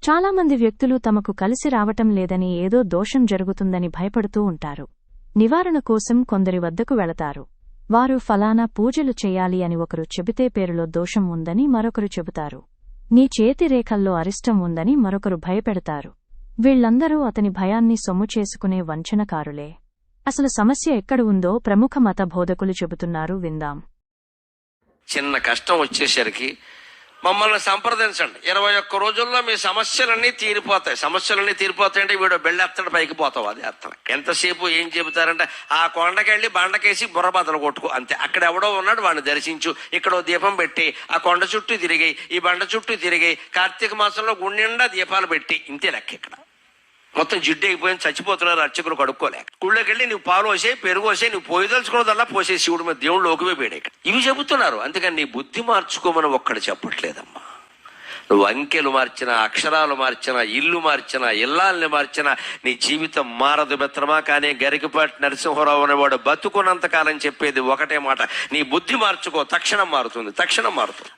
చాలామంది వ్యక్తులు తమకు కలిసి రావటం లేదని ఏదో దోషం జరుగుతుందని భయపడుతూ ఉంటారు. నివారణ కోసం కొందరి వద్దకు వెళతారు. వారు ఫలానా పూజలు చెయ్యాలి అని ఒకరు చెబితే పేరులో దోషం ఉందని మరొకరు చెబుతారు. నీ చేతి రేఖల్లో అరిష్టం ఉందని మరొకరు భయపెడతారు. వీళ్లందరూ అతని భయాన్ని సొమ్ము చేసుకునే వంచనకారులే. అసలు సమస్య ఎక్కడ ఉందో ప్రముఖ మత బోధకులు చెబుతున్నారు, విందాం. చిన్న కష్టం వచ్చేసరికి మమ్మల్ని సంప్రదించండి, 21 రోజుల్లో మీ సమస్యలన్నీ తీరిపోతాయి. సమస్యలన్నీ తీరిపోతాయంటే వీడు బెళ్ళెత్తడు పైకి పోతావు, అది ఎత్తడం. ఎంతసేపు ఏం చెబుతారంటే ఆ కొండకెళ్ళి బండకేసి బుర్ర బద్దలు కొట్టుకో అంతే. అక్కడ ఎవడో ఉన్నాడు, వాడిని దర్శించు, ఇక్కడ దీపం పెట్టి ఆ కొండ చుట్టూ తిరిగాయి, ఈ బండ చుట్టూ తిరిగాయి, కార్తీక మాసంలో గుండెండా దీపాలు పెట్టి, ఇంతే లెక్క. ఇక్కడ మొత్తం జిడ్డు అయిపోయింది, చచ్చిపోతున్నారు అర్చకులు కడుక్కోలేక. గుళ్ళకి వెళ్ళి నువ్వు పాలు పోసే, పెరుగు పోసే, నువ్వు పోయిదలుచుకున్నదల్లా పోసే, శివుడి మీద దేవుడు లోకమే పేడే. ఇవి చెబుతున్నారు. అందుకని నీ బుద్ధి మార్చుకోమని ఒక్కడు చెప్పట్లేదమ్మా. నువ్వు అంకెలు మార్చినా, అక్షరాలు మార్చినా, ఇల్లు మార్చినా, ఇల్లాల్ని మార్చినా నీ జీవితం మారదు మిత్రమా. కానీ గరికపాటి నరసింహరావు అనేవాడు బతుకున్నంతకాలం చెప్పేది ఒకటే మాట, నీ బుద్ధి మార్చుకో, తక్షణం మారుతుంది, తక్షణం మారుతుంది.